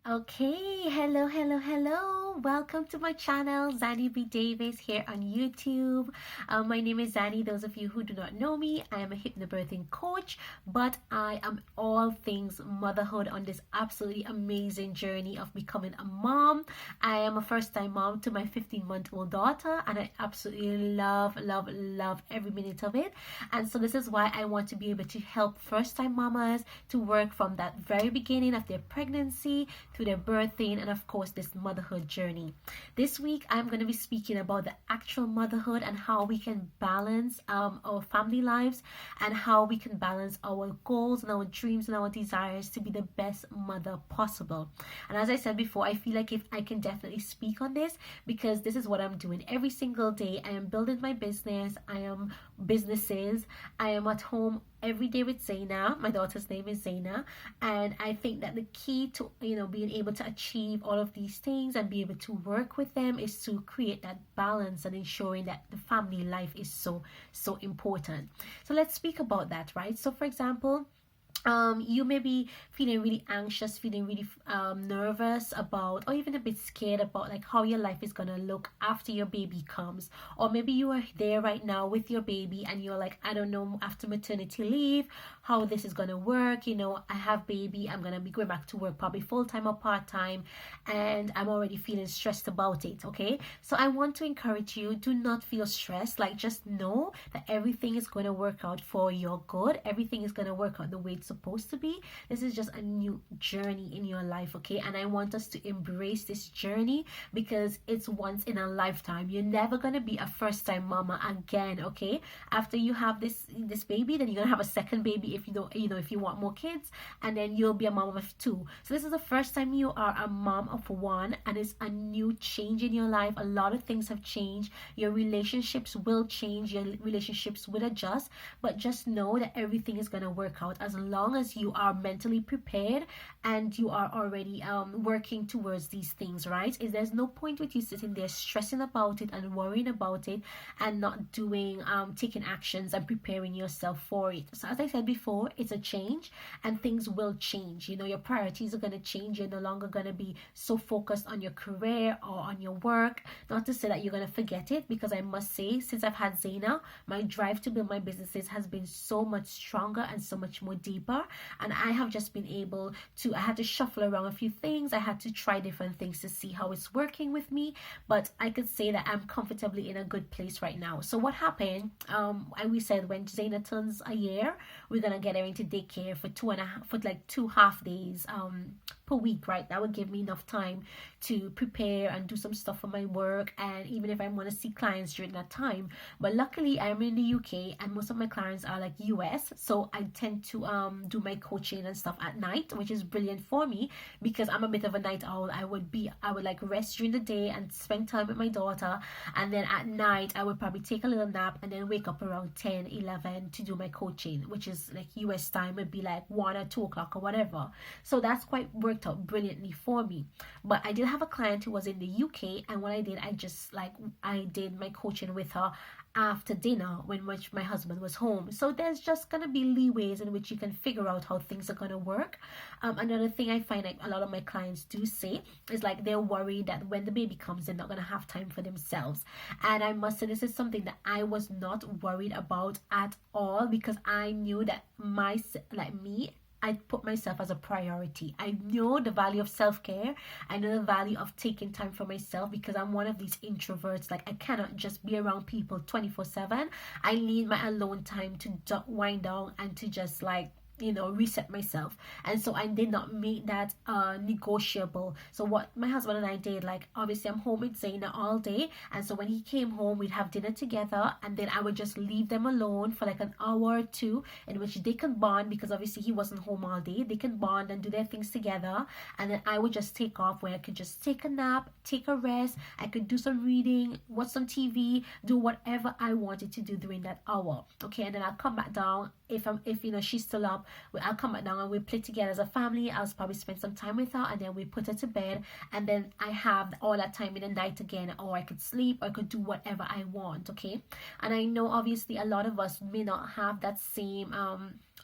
Okay, hello. Welcome to my channel, Zani B. Davis here on YouTube. My name is Zani. Those of you who do not know me, I am a hypnobirthing coach, but I am all things motherhood on this absolutely amazing journey of becoming a mom. I am a first-time mom to my 15-month-old daughter, and I absolutely love every minute of it. And so this is why I want to be able to help first-time mamas to work from that very beginning of their pregnancy to their birthing, and of course this motherhood journey. This week I'm going to be speaking about the actual motherhood and how we can balance our family lives, and how we can balance our goals and our dreams and our desires to be the best mother possible. And as I said before, I feel like if I can definitely speak on this because this is what I'm doing every single day. I am building my business, I am at home every day with Zaina. My daughter's name is Zaina, and I think that the key to being able to achieve all of these things and be able to work with them is to create that balance and ensuring that the family life is so important. So let's speak about that, right? So for example, you may be feeling really anxious, feeling really nervous about, or even a bit scared about like how your life is gonna look after your baby comes. Or maybe you are there right now with your baby and you're like, I don't know, after maternity leave how this is gonna work. I have baby, I'm gonna be going back to work probably full-time or part-time, and I'm already feeling stressed about it. Okay, so I want to encourage you, do not feel stressed. Like, just know that everything is going to work out for your good. Everything is going to work out the way it's supposed to be. This is just a new journey in your life, okay? And I want us to embrace this journey because it's once in a lifetime. You're never going to be a first-time mama again, okay? After you have this baby, then you're going to have a second baby if you don't, if you want more kids, and then you'll be a mom of two. So this is the first time you are a mom of one, and it's a new change in your life. A lot of things have changed. Your relationships will change, your relationships will adjust, but just know that everything is going to work out as long as you are mentally prepared and you are already working towards these things, right? There's no point with you sitting there stressing about it and worrying about it and not doing taking actions and preparing yourself for it. So as I said before, it's a change and things will change. Your priorities are going to change. You're no longer going to be so focused on your career or on your work. Not to say that you're going to forget it, because I must say, since I've had Zaina, my drive to build my businesses has been so much stronger and so much more deeper. And I have just been able to, I had to shuffle around a few things. I had to try different things to see how it's working with me. But I could say that I'm comfortably in a good place right now. So what happened, and we said when Zaina turns a year, we're going to get her into daycare for 2.5 days per week, right? That would give me enough time to prepare and do some stuff for my work, and even if I want to see clients during that time. But luckily I'm in the UK and most of my clients are like US, so I tend to do my coaching and stuff at night, which is brilliant for me because I'm a bit of a night owl. I would like rest during the day and spend time with my daughter, and then at night I would probably take a little nap and then wake up around 10-11 to do my coaching, which is like US time would be like 1 or 2 o'clock or whatever. So that's quite worked out brilliantly for me. But I did have a client who was in the UK, and what I did, I did my coaching with her after dinner when my husband was home. So there's just gonna be leeways in which you can figure out how things are gonna work. Another thing I find like a lot of my clients do say is like they're worried that when the baby comes they're not gonna have time for themselves. And I must say, this is something that I was not worried about at all, because I knew that I put myself as a priority. I know the value of self-care. I know the value of taking time for myself, because I'm one of these introverts. Like, I cannot just be around people 24/7. I need my alone time to wind down and to just reset myself. And so I did not make that negotiable. So what my husband and I did, like, obviously I'm home with Zaina all day, and so when he came home we'd have dinner together, and then I would just leave them alone for like an hour or two in which they can bond, because obviously he wasn't home all day. They can bond and do their things together, and then I would just take off, where I could just take a nap, take a rest. I could do some reading, watch some TV, do whatever I wanted to do during that hour. Okay, and then I'll come back down if she's still up. I'll come back down and we play together as a family. I'll probably spend some time with her, and then we put her to bed, and then I have all that time in the night again, or I could sleep, or I could do whatever I want. Okay, and I know obviously a lot of us may not have that same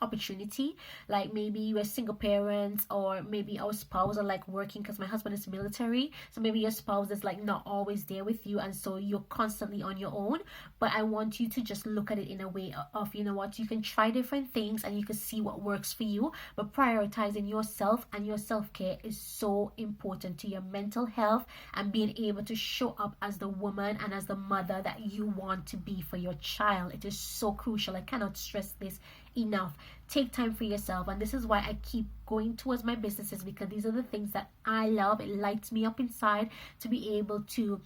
opportunity, like maybe you're a single parent, or maybe our spouse are like working, because my husband is military, so maybe your spouse is like not always there with you, and so you're constantly on your own. But I want you to just look at it in a way of, you know what, you can try different things and you can see what works for you, but prioritizing yourself and your self-care is so important to your mental health and being able to show up as the woman and as the mother that you want to be for your child. It is so crucial. I cannot stress this enough. Take time for yourself, and this is why I keep going towards my businesses, because these are the things that I love. It lights me up inside to be able to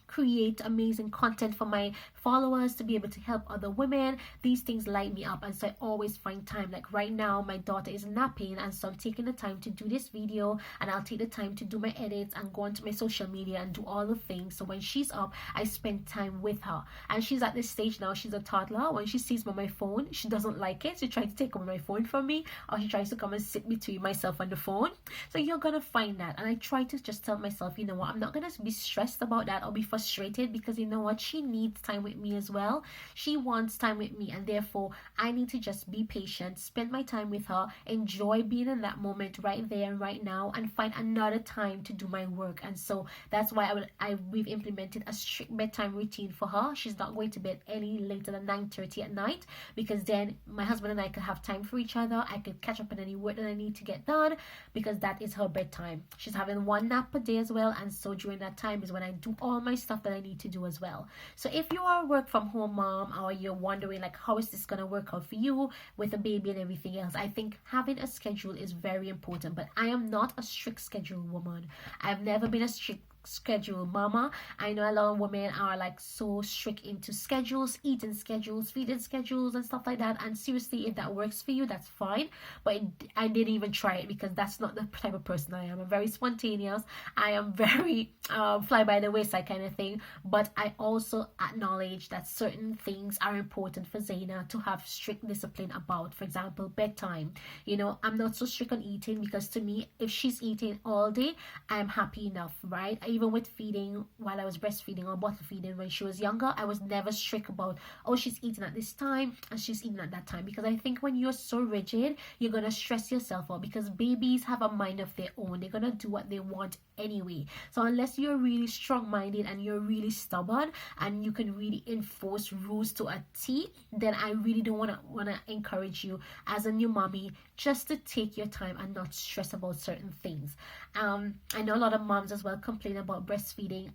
create amazing content for my followers, to be able to help other women. These things light me up, and so I always find time. Like right now my daughter is napping, and so I'm taking the time to do this video, and I'll take the time to do my edits and go onto my social media and do all the things. So when she's up, I spend time with her, and she's at this stage now, she's a toddler. When she sees me on my phone, she doesn't like it. She tries to take over my phone from me, or she tries to come and sit between myself and the phone. So you're gonna find that, and I try to just tell myself, you know what, I'm not gonna be stressed about that or be frustrated, because you know what, she needs time with me as well. She wants time with me, and therefore I need to just be patient, spend my time with her, enjoy being in that moment right there and right now, and find another time to do my work. And so that's why we've implemented a strict bedtime routine for her. She's not going to bed any later than 9:30 at night, because then my husband and I could have time for each other. I could catch up on any work that I need to get done, because that is her bedtime. She's having one nap a day as well, and so during that time is when I do all my stuff that I need to do as well. So if you are a work from home mom, or you're wondering like how is this gonna work out for you with a baby and everything else, I think having a schedule is very important. But I am not a strict schedule woman. I've never been a strict schedule mama. I know a lot of women are like so strict into schedules, eating schedules, feeding schedules and stuff like that, and seriously, if that works for you, that's fine. But I didn't even try it, because that's not the type of person I am. I'm very spontaneous. I am very fly by the wayside kind of thing. But I also acknowledge that certain things are important for Zaina to have strict discipline about. For example, bedtime. You know, I'm not so strict on eating, because to me, if she's eating all day, I'm happy enough, right? Even with feeding, while I was breastfeeding or bottle feeding when she was younger, I was never strict about, oh, she's eating at this time and she's eating at that time, because I think when you're so rigid, you're gonna stress yourself out, because babies have a mind of their own. They're gonna do what they want anyway. So unless you're really strong-minded and you're really stubborn and you can really enforce rules to a T, then I really don't wanna encourage you as a new mommy just to take your time and not stress about certain things. I know a lot of moms as well complain about breastfeeding.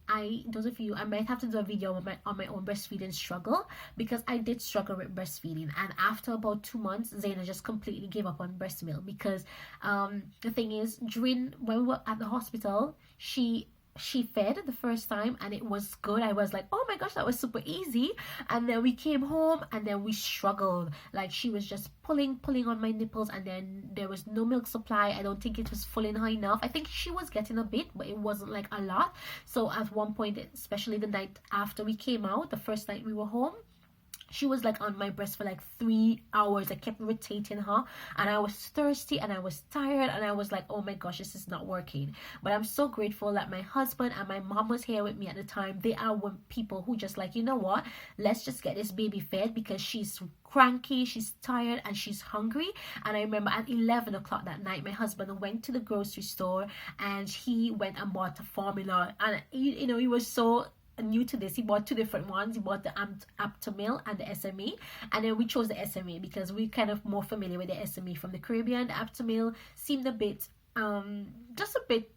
Those of you, I might have to do a video on my own breastfeeding struggle, because I did struggle with breastfeeding, and after about 2 months, Zaina just completely gave up on breast milk, because the thing is, when we were at the hospital, she fed the first time and it was good. I was like, oh my gosh, that was super easy. And then we came home and then we struggled. Like she was just pulling on my nipples, and then there was no milk supply. I don't think it was filling her enough. I think she was getting a bit, but it wasn't like a lot. So at one point, especially the night after we came out, the first night we were home, she was like on my breast for like 3 hours. I kept rotating her, and I was thirsty and I was tired, and I was like, oh my gosh, this is not working. But I'm so grateful that my husband and my mom was here with me at the time. They are people who just like, you know what, let's just get this baby fed, because she's cranky, she's tired, and she's hungry. And I remember at 11 o'clock that night, my husband went to the grocery store and he went and bought a formula, and you know, he was so new to this. He bought 2 different ones. He bought the Aptamil and the SME, and then we chose the SME because we're kind of more familiar with the SME from the Caribbean. The Aptamil seemed a bit just a bit,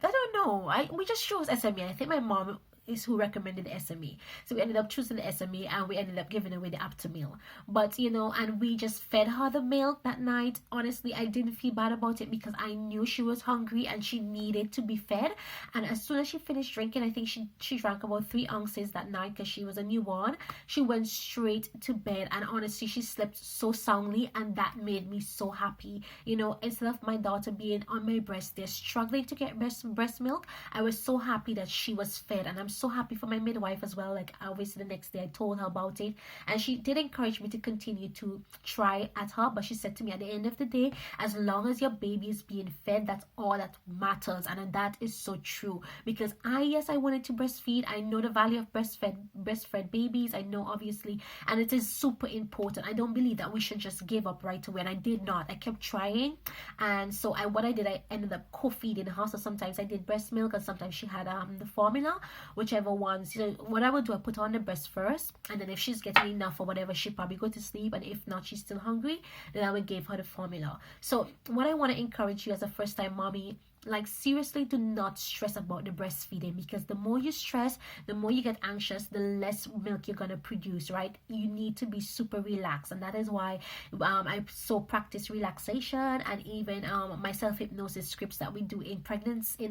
I don't know, we just chose SME. I think my mom is who recommended the SME, so we ended up choosing the SME, and we ended up giving away the Aptamil. But you know, and we just fed her the milk that night. Honestly, I didn't feel bad about it, because I knew she was hungry and she needed to be fed. And as soon as she finished drinking, I think she drank about 3 ounces that night, because she was a newborn, she went straight to bed, and honestly, she slept so soundly, and that made me so happy. You know, instead of my daughter being on my breast, they're struggling to get breast milk, I was so happy that she was fed. And I'm so happy for my midwife as well. Like obviously the next day I told her about it, and she did encourage me to continue to try at her, but she said to me, at the end of the day, as long as your baby is being fed, that's all that matters. And that is so true, because I wanted to breastfeed. I know the value of breastfed babies, I know, obviously, and it is super important. I don't believe that we should just give up right away, and I did not. I kept trying. And so what I did, I ended up co-feeding her. So sometimes I did breast milk, and sometimes she had the formula, whichever one. So what I would do, I put her on the breast first, and then if she's getting enough or whatever, she'd probably go to sleep, and if not, she's still hungry, then I would give her the formula. So what I want to encourage you as a first time mommy, like seriously, do not stress about the breastfeeding, because the more you stress, the more you get anxious, the less milk you're gonna produce, right? You need to be super relaxed, and that is why I so practice relaxation, and even my self-hypnosis scripts that we do in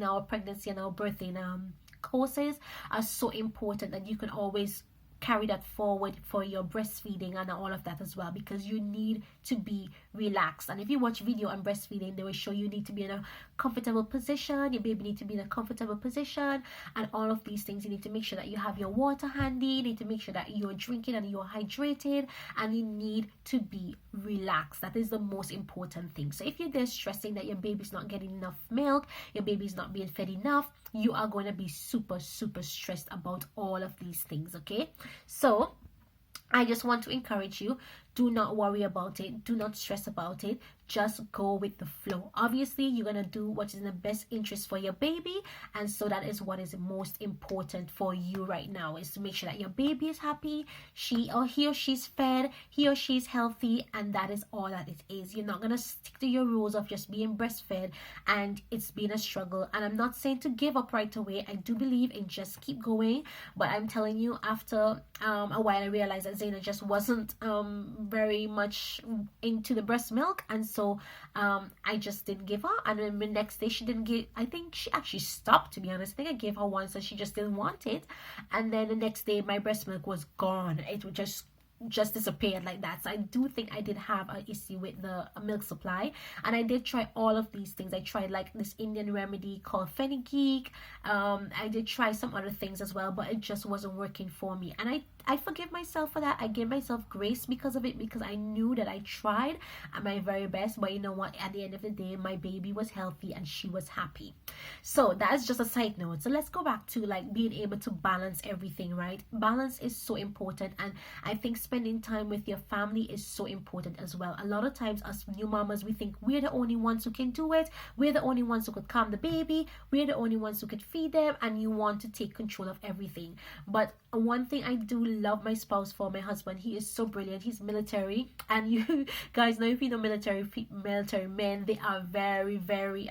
our pregnancy and our birthing courses are so important, that you can always carry that forward for your breastfeeding and all of that as well, because you need to be relaxed. And if you watch video on breastfeeding, they will show you need to be in a comfortable position, your baby need to be in a comfortable position, and all of these things. You need to make sure that you have your water handy, you need to make sure that you're drinking and you're hydrated, and you need to be relaxed. That is the most important thing. So if you're there stressing that your baby's not getting enough milk, your baby's not being fed enough, you are going to be super stressed about all of these things. Okay, so I just want to encourage you, do not worry about it, do not stress about it, just go with the flow. Obviously, you're gonna do what is in the best interest for your baby, and so that is what is most important for you right now, is to make sure that your baby is happy, he or she's fed, he or she's healthy, and that is all that it is. You're not gonna stick to your rules of just being breastfed and it's been a struggle. And I'm not saying to give up right away. I do believe in just keep going, but I'm telling you, after a while I realized that Zaina just wasn't very much into the breast milk, and so I just didn't give her. And then the next day she didn't give, I think she actually stopped, to be honest. I think I gave her once and she just didn't want it, and then the next day my breast milk was gone. It would just disappeared like that. So I do think I did have an issue with the milk supply, and I did try all of these things. I tried like this Indian remedy called fenugreek. I did try some other things as well, but it just wasn't working for me, and I forgive myself for that. I gave myself grace because of it, because I knew that I tried at my very best. But you know what, at the end of the day, my baby was healthy and she was happy. So that's just a side note. So let's go back to like being able to balance everything, right? Balance is so important, and I think spending time with your family is so important as well. A lot of times us new mamas, we think we're the only ones who can do it, we're the only ones who could calm the baby, we're the only ones who could feed them, and you want to take control of everything. But one thing I do love my spouse for, my husband, he is so brilliant. He's military, and you guys know, if you know military men, they are very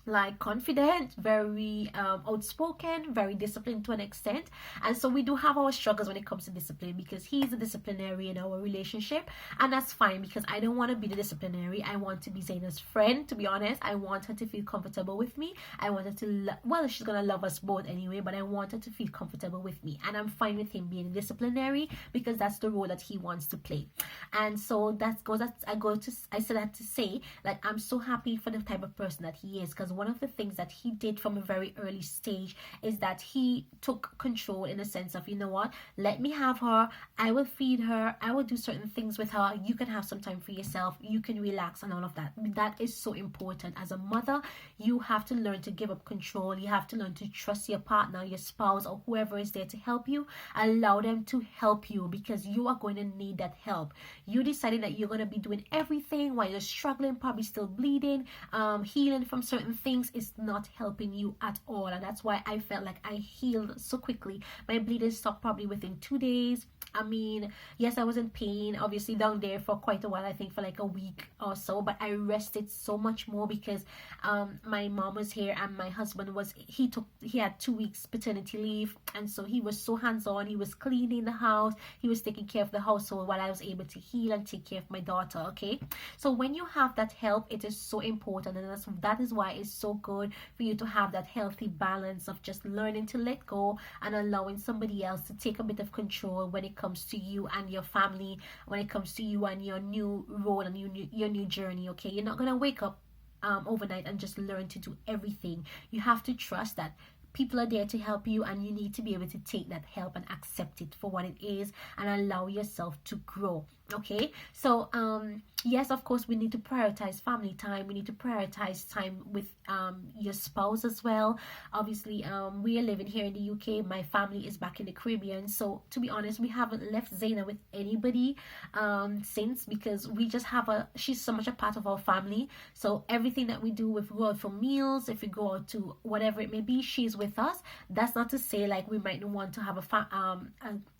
like confident, very outspoken, very disciplined to an extent. And so we do have our struggles when it comes to discipline, because he's a disciplinary in our relationship, and that's fine, because I don't want to be the disciplinary. I want to be Zaina's friend, to be honest. I want her to feel comfortable with me. I want her to well, she's gonna love us both anyway, but I want her to feel comfortable with me, and I'm fine with him being disciplinary, because that's the role that he wants to play. And so I said that to say, like, I'm so happy for the type of person that he is, because one of the things that he did from a very early stage is that he took control, in the sense of, you know what, let me have her, I will feed her, I will do certain things with her, you can have some time for yourself, you can relax, and all of that. That is so important. As a mother, you have to learn to give up control. You have to learn to trust your partner, your spouse, or whoever is there to help you. Allow them to help you, because you are going to need that help. You deciding that you're going to be doing everything while you're struggling, probably still bleeding, healing from certain things, is not helping you at all. And that's why I felt like I healed so quickly. My bleeding stopped probably within 2 days. I mean, yes, I was in pain, obviously, down there for quite a while, I think for like a week or so, but I rested so much more, because my mom was here, and my husband he had 2 weeks paternity leave, and so he was so hands-on. He was cleaning the house, he was taking care of the household, while I was able to heal and take care of my daughter. Okay, so when you have that help, it is so important, and that is why it's so good for you to have that healthy balance of just learning to let go and allowing somebody else to take a bit of control when it comes to you and your family, when it comes to you and your new role and your new journey. Okay, you're not gonna wake up overnight and just learn to do everything. You have to trust that people are there to help you, and you need to be able to take that help and accept it for what it is and allow yourself to grow. Okay, so yes, of course, we need to prioritize family time. We need to prioritize time with your spouse as well. Obviously, we are living here in the UK. My family is back in the Caribbean, so to be honest, we haven't left Zaina with anybody since, because we just have she's so much a part of our family. So everything that we do, if we go out for meals, if we go out to whatever it may be, she's with us. That's not to say like we might want to have a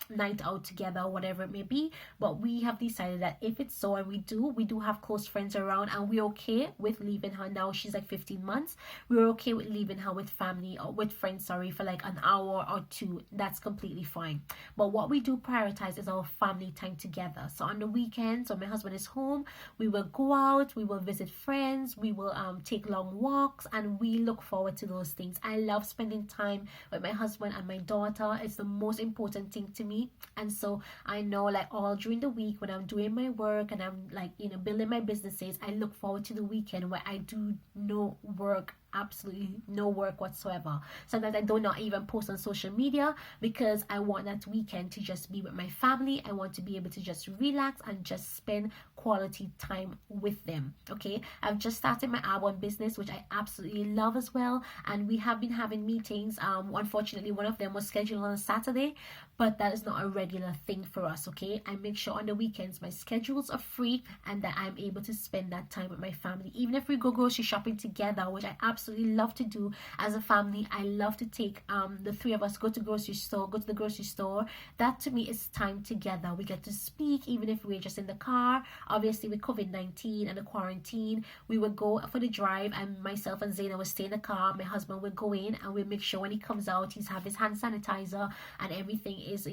night out together or whatever it may be, but we have decided that if it's so, and we do have close friends around, and we're okay with leaving her. Now she's like 15 months, we're okay with leaving her with family or with friends, sorry, for like an hour or two. That's completely fine. But what we do prioritize is our family time together. So on the weekends when my husband is home, we will go out, we will visit friends, we will take long walks, and we look forward to those things. I love spending time with my husband and my daughter. It's the most important thing to me. And so I know, like, all during the week when I'm doing my work and I'm like, building my businesses, I look forward to the weekend where I do no work, absolutely no work whatsoever. Sometimes I do not even post on social media, because I want that weekend to just be with my family. I want to be able to just relax and just spend quality time with them. Okay, I've just started my album business, which I absolutely love as well, and we have been having meetings. Unfortunately, one of them was scheduled on a Saturday, but that is not a regular thing for us. Okay, I make sure on the weekends my schedules are free and that I'm able to spend that time with my family. Even if we go grocery shopping together, which I absolutely love to do as a family. I love to take the three of us go to the grocery store. That to me is time together. We get to speak even if we're just in the car. Obviously with COVID-19 and the quarantine, we would go for the drive, and myself and Zaina would stay in the car. My husband would go in, and we'll make sure when he comes out he's have his hand sanitizer and everything is,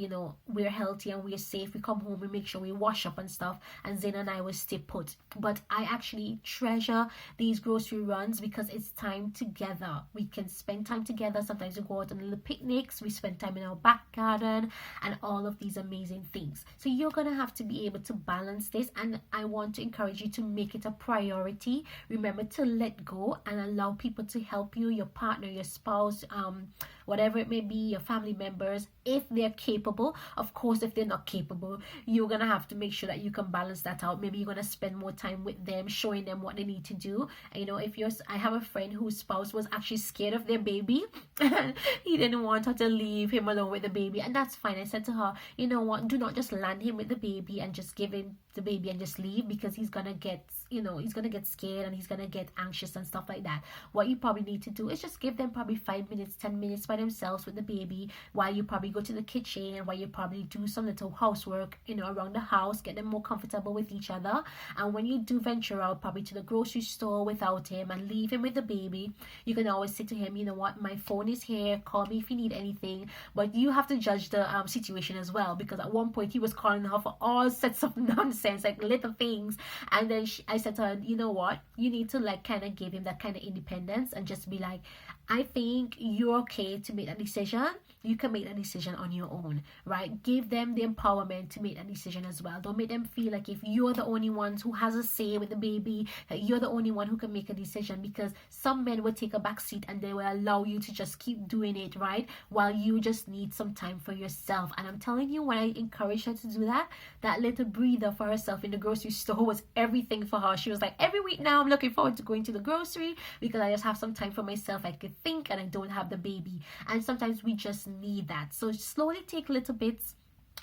we're healthy and we're safe. We come home, we make sure we wash up and stuff, and Zaina and I will stay put. But I actually treasure these grocery runs because it's time together. We can spend time together. Sometimes we go out on little picnics, we spend time in our back garden, and all of these amazing things. So you're gonna have to be able to balance this, and I want to encourage you to make it a priority. Remember to let go and allow people to help you, your partner, your spouse, whatever it may be, your family members, if they're capable. Of course, if they're not capable, you're gonna have to make sure that you can balance that out. Maybe you're gonna spend more time with them, showing them what they need to do. I have a friend whose spouse was actually scared of their baby and he didn't want her to leave him alone with the baby, and that's fine. I said to her, you know what, do not just land him with the baby and just give him the baby and just leave, because he's gonna get scared and he's gonna get anxious and stuff like that. What you probably need to do is just give them probably 5 minutes, 10 minutes by themselves with the baby, while you probably go to the kitchen, while you probably do some little housework around the house, get them more comfortable with each other. And when you do venture out probably to the grocery store without him and leave him with the baby, you can always say to him, you know what, my phone is here, call me if you need anything. But you have to judge the situation as well, because at one point he was calling her for all sets of nonsense, like little things. And then I said to her, you know what, you need to like kind of give him that kind of independence and just be like, I think you're okay to make that decision. You can make that decision on your own, right? Give them the empowerment to make that decision as well. Don't make them feel like if you're the only one who has a say with the baby, that you're the only one who can make a decision, because some men will take a back seat and they will allow you to just keep doing it, right? While you just need some time for yourself. And I'm telling you, when I encouraged her to do that, that little breather for herself in the grocery store was everything for her. She was like, every week now I'm looking forward to going to the grocery because I just have some time for myself. I could think and I don't have the baby. And sometimes we just need that. So slowly take little bits,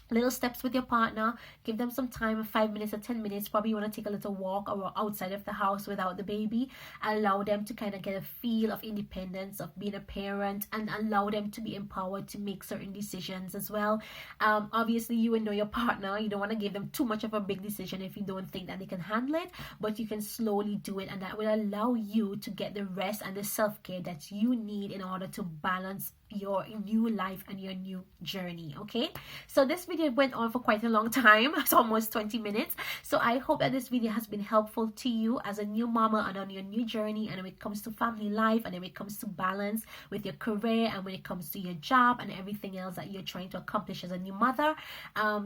little steps with your partner. Give them some time, 5 minutes or 10 minutes. Probably you want to take a little walk or outside of the house without the baby. Allow them to kind of get a feel of independence, of being a parent, and allow them to be empowered to make certain decisions as well. Obviously you will know your partner. You don't want to give them too much of a big decision if you don't think that they can handle it, but you can slowly do it, and that will allow you to get the rest and the self-care that you need in order to balance your new life and your new journey. Okay, so this video went on for quite a long time. It's almost 20 minutes. So I hope that this video has been helpful to you as a new mama and on your new journey, and when it comes to family life, and when it comes to balance with your career, and when it comes to your job and everything else that you're trying to accomplish as a new mother.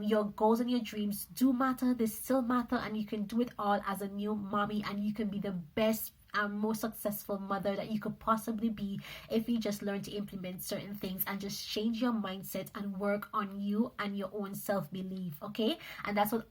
Your goals and your dreams do matter. They still matter, and you can do it all as a new mommy, and you can be the best most successful mother that you could possibly be if you just learn to implement certain things and just change your mindset and work on you and your own self-belief. Okay, and that's what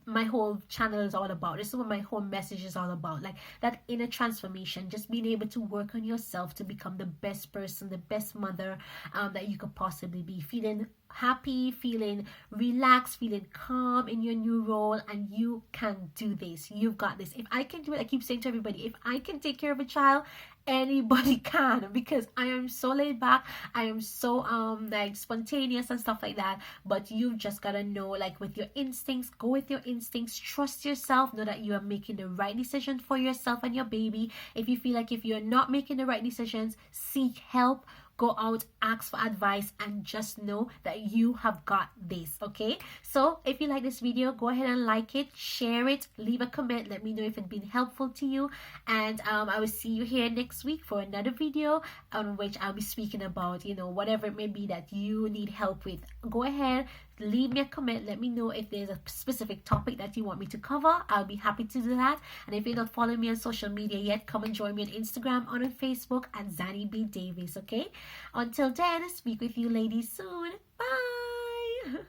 my whole channel is all about. This is what my whole message is all about, like that inner transformation, just being able to work on yourself to become the best person, the best mother that you could possibly be, feeling happy, feeling relaxed, feeling calm in your new role. And you can do this. You've got this. If I can do it, I keep saying to everybody, if I can take care of a child, anybody can, because I am so laid back, I am so like spontaneous and stuff like that. But you've just gotta know, like, with your instincts, go with your instincts, trust yourself, know that you are making the right decision for yourself and your baby. If you feel like if you're not making the right decisions, seek help, go out, ask for advice, and just know that you have got this. Okay, so if you like this video, go ahead and like it, share it, leave a comment, let me know if it's been helpful to you. And I will see you here next week for another video on which I'll be speaking about, you know, whatever it may be that you need help with. Go ahead, leave me a comment, let me know if there's a specific topic that you want me to cover. I'll be happy to do that. And if you're not following me on social media yet, come and join me on Instagram or on Facebook at Zanny B Davis. Okay, until then, speak with you ladies soon. Bye.